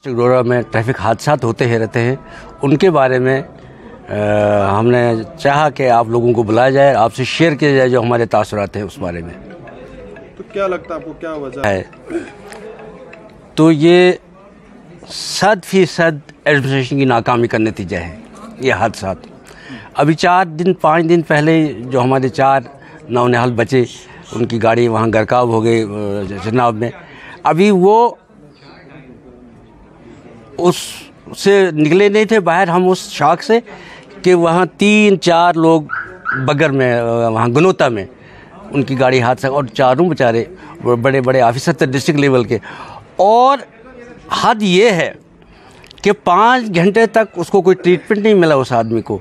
District डोडा में traffic हादसा होते ही रहते हैं, उनके बारे में हमने चाहा कि आप लोगों को बुलाया जाए, आपसे शेयर किया जाए जो हमारे तासुरात हैं उस बारे में। तो क्या लगता है आपको, क्या वजह है? तो ये 100% एडमिनिस्ट्रेशन की नाकामी का नतीजा है ये हादसा। अभी 4-5 दिन पहले जो हमारे 4 नौनिहाल बच्चे, उनकी गाड़ी वहाँ गरकाव हो गई जनाब में। अभी वो उससे निकले नहीं थे बाहर, हम उस शौक से कि वहाँ 3-4 लोग बगर में, वहाँ गनोता में उनकी गाड़ी हादसा, और चारों बेचारे बड़े बड़े ऑफिसर थे डिस्ट्रिक्ट लेवल के। और हद ये है कि 5 घंटे तक उसको कोई ट्रीटमेंट नहीं मिला उस आदमी को,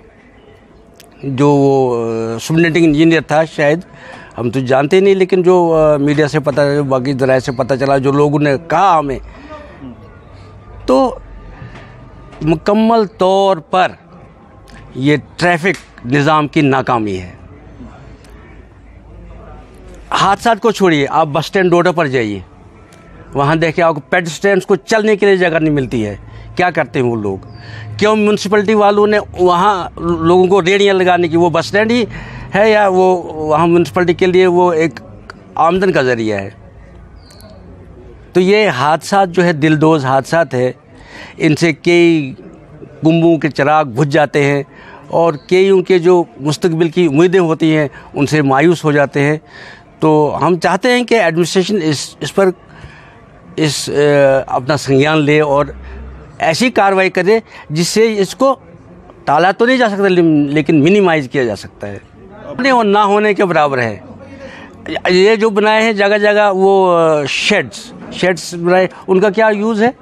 जो वो सुपरिटेंडिंग इंजीनियर था शायद, हम तो जानते नहीं, लेकिन जो मीडिया से पता, जो बाकी ज़राए से पता चला, जो लोगों ने कहा हमें, तो मुकम्मल तौर पर ये ट्रैफिक निज़ाम की नाकामी है। हादसा को छोड़िए, आप बस स्टैंड डोडा पर जाइए, वहाँ देखिए आपको पेडेस्ट्रियंस को चलने के लिए जगह नहीं मिलती है। क्या करते हैं वो लोग? क्यों म्यूनसिपलिटी वालों ने वहाँ लोगों को रेड़ियाँ लगाने की, वो बस स्टैंड ही है या वो वहाँ म्यूनसिपलिटी के लिए वो एक आमदन का ज़रिया है? तो ये हादसा जो है दिलदोज हादसा है, इनसे कई गुम्बों के चिराग बुझ जाते हैं और कईयों के जो मुस्तकबिल की उम्मीदें होती हैं उनसे मायूस हो जाते हैं। तो हम चाहते हैं कि एडमिनिस्ट्रेशन इस पर अपना संज्ञान ले और ऐसी कार्रवाई करे जिससे इसको टाला तो नहीं जा सकता, लेकिन मिनिमाइज़ किया जा सकता है। अपने और ना होने के बराबर है। ये जो बनाए हैं जगह जगह वो शेड्स बनाए, उनका क्या यूज़ है?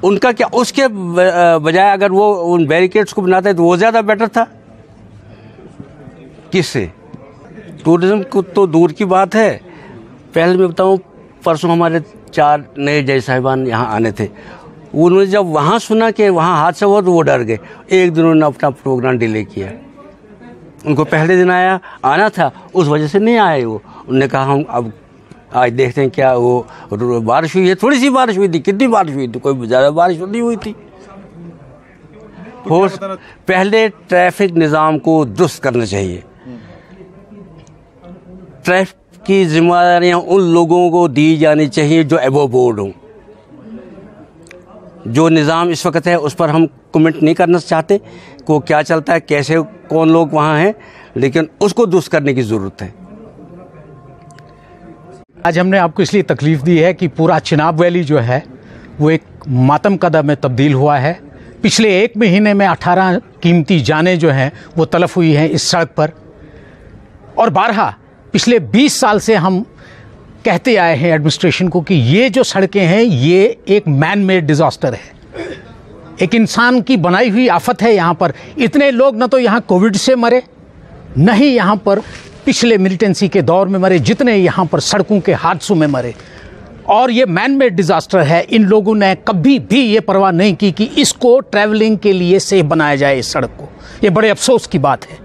उनका क्या, उसके बजाय अगर वो उन बैरिकेड्स को बनाते तो वो ज़्यादा बेटर था। किससे? टूरिज़्म को तो दूर की बात है। पहले मैं बताऊँ, परसों हमारे 4 नए जज साहिबान यहाँ आने थे। उन्होंने जब वहाँ सुना कि वहाँ हादसा हुआ तो वो डर गए। एक दिन उन्होंने अपना प्रोग्राम डिले किया। उनको पहले दिन आना था, उस वजह से नहीं आए वो। उन्होंने कहा हम अब आज देखते हैं क्या वो बारिश हुई है। थोड़ी सी बारिश हुई थी, कितनी बारिश हुई थी? कोई ज़्यादा बारिश नहीं हुई थी। पहले ट्रैफिक निज़ाम को दुरुस्त करना चाहिए। ट्रैफिक की जिम्मेदारियां उन लोगों को दी जानी चाहिए जो एबव बोर्ड हों। जो निज़ाम इस वक्त है उस पर हम कमेंट नहीं करना चाहते को क्या चलता है, कैसे, कौन लोग वहाँ हैं, लेकिन उसको दुरुस्त करने की ज़रूरत है। आज हमने आपको इसलिए तकलीफ़ दी है कि पूरा चिनाब वैली जो है वो एक मातम कदा में तब्दील हुआ है। पिछले 1 महीने में 18 कीमती जानें जो हैं वो तलफ हुई हैं इस सड़क पर। और बारहा पिछले 20 साल से हम कहते आए हैं एडमिनिस्ट्रेशन को कि ये जो सड़कें हैं ये एक मैन मेड डिज़ास्टर है, एक इंसान की बनाई हुई आफत है। यहाँ पर इतने लोग न तो यहाँ कोविड से मरे, न ही यहाँ पर पिछले मिलिटेंसी के दौर में मरे, जितने यहाँ पर सड़कों के हादसों में मरे। और ये मैन मेड डिज़ास्टर है। इन लोगों ने कभी भी ये परवाह नहीं की कि इसको ट्रैवलिंग के लिए सेफ बनाया जाए इस सड़क को। ये बड़े अफसोस की बात है,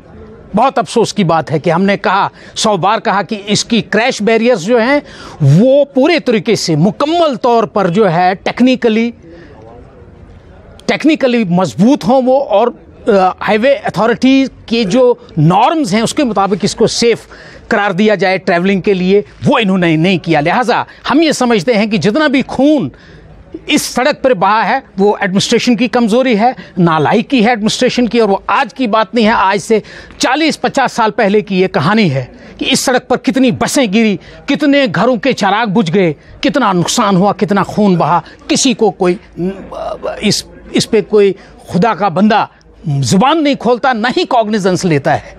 बहुत अफसोस की बात है कि हमने कहा 100 बार कहा कि इसकी क्रैश बैरियर्स जो हैं वो पूरे तरीके से मुकम्मल तौर पर जो है टेक्निकली मजबूत हों वो, और हाईवे अथॉरिटी के जो नॉर्म्स हैं उसके मुताबिक इसको सेफ करार दिया जाए ट्रैवलिंग के लिए। वो इन्होंने नहीं किया। लिहाजा हम ये समझते हैं कि जितना भी खून इस सड़क पर बहा है वो एडमिनिस्ट्रेशन की कमज़ोरी है, नालायकी है एडमिनिस्ट्रेशन की। और वो आज की बात नहीं है, आज से 40-50 साल पहले की ये कहानी है कि इस सड़क पर कितनी बसें गिरी, कितने घरों के चिराग बुझ गए, कितना नुकसान हुआ, कितना खून बहा। किसी को कोई इस पे कोई खुदा का बंदा जुबान नहीं खोलता, ना ही कॉग्निजेंस लेता है।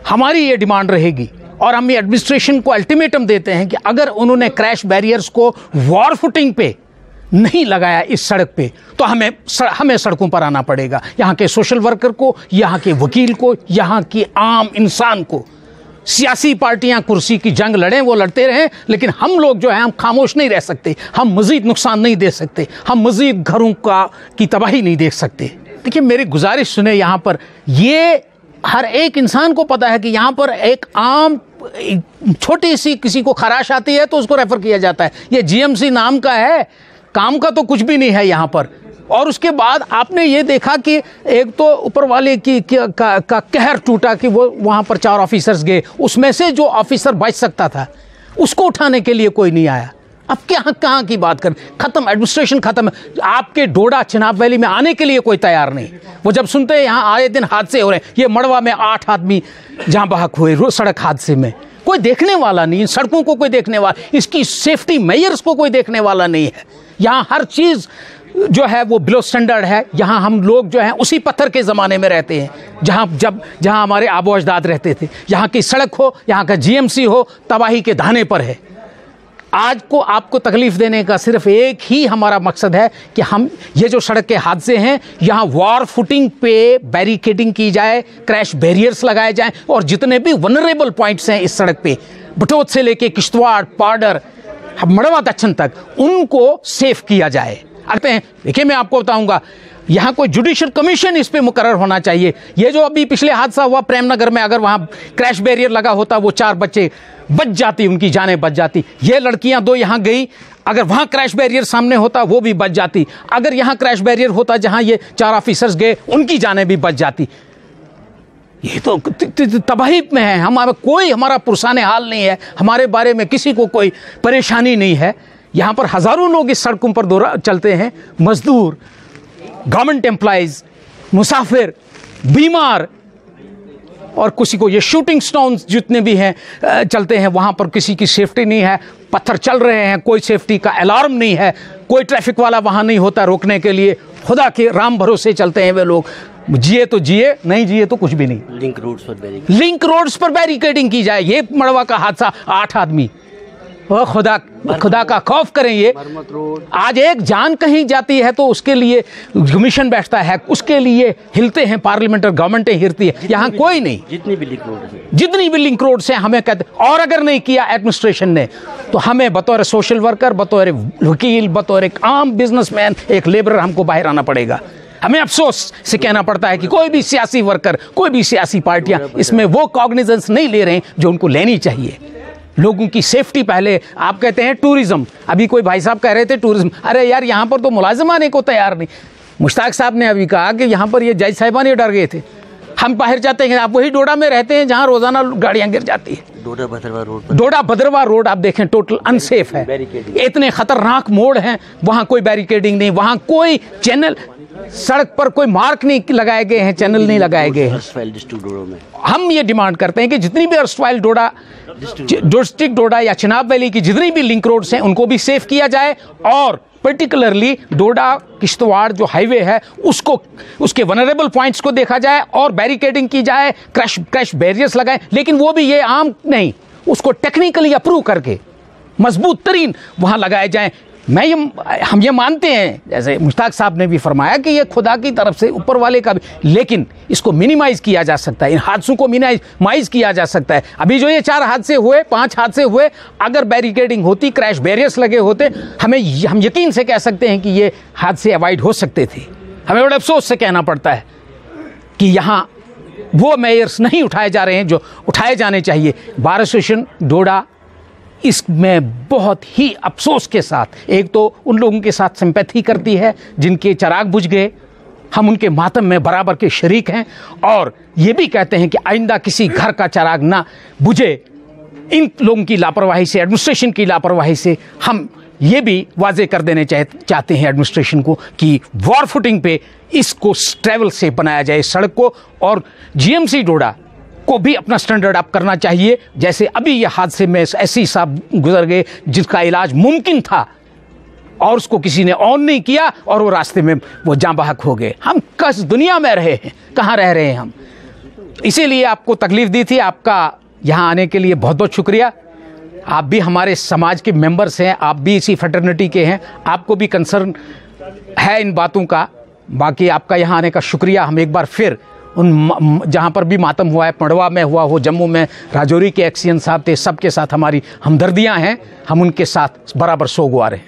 हमारी ये डिमांड रहेगी और हम ये एडमिनिस्ट्रेशन को अल्टीमेटम देते हैं कि अगर उन्होंने क्रैश बैरियर्स को वॉर फुटिंग पे नहीं लगाया इस सड़क पे तो हमें सड़कों पर आना पड़ेगा। यहाँ के सोशल वर्कर को, यहाँ के वकील को, यहाँ की आम इंसान को। सियासी पार्टियां कुर्सी की जंग लड़ें, वो लड़ते रहें, लेकिन हम लोग जो हैं हम खामोश नहीं रह सकते। हम मज़ीद नुकसान नहीं दे सकते, हम मज़ीद घरों की तबाही नहीं देख सकते। देखिए मेरी गुजारिश सुने, यहाँ पर ये हर एक इंसान को पता है कि यहाँ पर एक आम छोटी सी किसी को खराश आती है तो उसको रेफ़र किया जाता है। ये जीएमसी नाम का है, काम का तो कुछ भी नहीं है यहाँ पर। और उसके बाद आपने ये देखा कि एक तो ऊपर वाले का कहर टूटा कि वो वहाँ पर 4 ऑफिसर्स गए, उसमें से जो ऑफिसर बच सकता था उसको उठाने के लिए कोई नहीं आया। अब कहाँ की बात करें, खत्म, एडमिनिस्ट्रेशन खत्म। आपके डोडा चिनाब वैली में आने के लिए कोई तैयार नहीं। वो जब सुनते हैं यहाँ आए दिन हादसे हो रहे हैं, ये मड़वा में 8 आदमी जहाँ बहक हुए सड़क हादसे में, कोई देखने वाला नहीं, सड़कों को कोई देखने वाला, इसकी सेफ्टी मेजर्स को कोई देखने वाला नहीं है। यहाँ हर चीज़ जो है वो बिलो स्टैंडर्ड है। यहाँ हम लोग जो हैं उसी पत्थर के ज़माने में रहते हैं जहाँ हमारे आबो अजदाद रहते थे। यहाँ की सड़क हो, यहाँ का जीएमसी हो, तबाही के दाने पर है। आज को आपको तकलीफ देने का सिर्फ एक ही हमारा मकसद है कि हम ये जो सड़क के हादसे हैं यहाँ वॉर फुटिंग पे बैरिकेडिंग की जाए, क्रैश बैरियर्स लगाए जाएं और जितने भी वनरेबल पॉइंट्स हैं इस सड़क पे, बटोत से लेके किश्तवाड़, पाडर, मड़वा दक्षिण तक, उनको सेफ किया जाए। आते हैं, देखिए मैं आपको बताऊंगा, यहाँ कोई जुडिशियल कमीशन इस पे मुकर्रर होना चाहिए। ये जो अभी पिछले हादसा हुआ प्रेमनगर में, अगर वहाँ क्रैश बैरियर लगा होता वो 4 बच्चे बच जाती, उनकी जानें बच जाती। ये लड़कियाँ 2 यहाँ गई, अगर वहाँ क्रैश बैरियर सामने होता वो भी बच जाती। अगर यहाँ क्रैश बैरियर होता जहाँ ये 4 ऑफिसर्स गए, उनकी जानें भी बच जाती। ये तो तबाही में है। हमारा पुरसाने हाल नहीं है, हमारे बारे में किसी को कोई परेशानी नहीं है। यहाँ पर हज़ारों लोग इस सड़कों पर चलते हैं, मजदूर, गवर्नमेंट एम्प्लॉइज, मुसाफिर, बीमार, और किसी को ये शूटिंग स्टोन्स जितने भी हैं चलते हैं, वहाँ पर किसी की सेफ्टी नहीं है। पत्थर चल रहे हैं, कोई सेफ्टी का अलार्म नहीं है, कोई ट्रैफिक वाला वहाँ नहीं होता रोकने के लिए। खुदा के राम भरोसे चलते हैं वे लोग, जिए तो जिए, नहीं जिए तो कुछ भी नहीं। लिंक रोड्स पर बैरिकेडिंग की जाए। ये मड़वा का हादसा, 8 आदमी, खुदा का खौफ करें। ये आज एक जान कहीं जाती है तो उसके लिए कमीशन बैठता है, उसके लिए हिलते हैं पार्लियामेंट और गवर्नमेंटें हिलती है। यहाँ कोई नहीं। जितनी भी लिंक रोड से हमें कहते, और अगर नहीं किया एडमिनिस्ट्रेशन ने तो हमें बतौर सोशल वर्कर, बतौर वकील, बतौर एक आम बिजनेसमैन, एक लेबरर हमको बाहर आना पड़ेगा। हमें अफसोस से कहना पड़ता है कि कोई भी सियासी वर्कर, कोई भी सियासी पार्टियां इसमें वो कॉग्निजेंस नहीं ले रहे हैं जो उनको लेनी चाहिए। लोगों की सेफ्टी पहले। आप कहते हैं टूरिज्म, अभी कोई भाई साहब कह रहे थे टूरिज्म, अरे यार यहाँ पर तो मुलाजिम आने को तैयार नहीं। मुश्ताक साहब ने अभी कहा कि यहाँ पर ये जज साहिबान ये डर गए थे। हम बाहर जाते हैं, आप वही डोडा में रहते हैं जहाँ रोजाना गाड़ियाँ गिर जाती है। डोडा भद्रवा रोड आप देखें, टोटल अनसेफ है। इतने खतरनाक मोड़ हैं, वहाँ कोई बैरिकेडिंग नहीं, वहाँ कोई चैनल, सड़क पर कोई मार्क नहीं लगाए गए हैं, चैनल नहीं लगाए गए हैं। हम ये डिमांड करते हैं कि जितनी भी अर्स्टवाइल डोडा डिस्ट्रिक्ट डोडा या चिनाब वैली की जितनी भी लिंक रोड्स हैं उनको भी सेफ किया जाए, और पर्टिकुलरली डोडा किश्तवाड़ जो हाईवे है उसको, उसके वनरेबल पॉइंट्स को देखा जाए और बैरिकेडिंग की जाए, क्रैश बैरियर्स लगाएं। लेकिन वो भी ये आम नहीं, उसको टेक्निकली अप्रूव करके मजबूत तरीन वहाँ लगाए जाएं। हम ये मानते हैं, जैसे मुश्ताक साहब ने भी फरमाया कि ये खुदा की तरफ से, ऊपर वाले का भी, लेकिन इसको मिनिमाइज किया जा सकता है, इन हादसों को मिनिमाइज किया जा सकता है। अभी जो ये 4 हादसे हुए, 5 हादसे हुए, अगर बैरिकेडिंग होती, क्रैश बैरियर्स लगे होते, हम यकीन से कह सकते हैं कि ये हादसे अवॉइड हो सकते थे। हमें बड़े अफसोस से कहना पड़ता है कि यहाँ वो मेजर्स नहीं उठाए जा रहे हैं जो उठाए जाने चाहिए। बार एसोसिएशन डोडा इसमें बहुत ही अफसोस के साथ, एक तो उन लोगों के साथ सिंपैथी करती है जिनके चिराग बुझ गए, हम उनके मातम में बराबर के शरीक हैं, और ये भी कहते हैं कि आइंदा किसी घर का चिराग ना बुझे इन लोगों की लापरवाही से, एडमिनिस्ट्रेशन की लापरवाही से। हम ये भी वाजे कर देने चाहते हैं एडमिनिस्ट्रेशन को कि वॉर फुटिंग पे इसको ट्रैवल से बनाया जाए सड़क को, और जीएमसी डोडा को भी अपना स्टैंडर्ड अप करना चाहिए। जैसे अभी ये हादसे में ऐसी साहब गुजर गए जिसका इलाज मुमकिन था और उसको किसी ने ऑन नहीं किया और वो रास्ते में वो जाँ बहक हो गए। हम किस दुनिया में रहे हैं, कहाँ रह रहे हैं हम? इसीलिए आपको तकलीफ दी थी। आपका यहाँ आने के लिए बहुत बहुत शुक्रिया। आप भी हमारे समाज के मेंबर्स हैं, आप भी इसी फ्रेटर्निटी के हैं, आपको भी कंसर्न है इन बातों का। बाकी आपका यहाँ आने का शुक्रिया। हम एक बार फिर उन जहाँ पर भी मातम हुआ है, मड़वा में हुआ हो, जम्मू में राजौरी के एक्सीएन साहब थे, सबके साथ हमारी हमदर्दियाँ हैं। हम उनके साथ बराबर सोगवार हैं।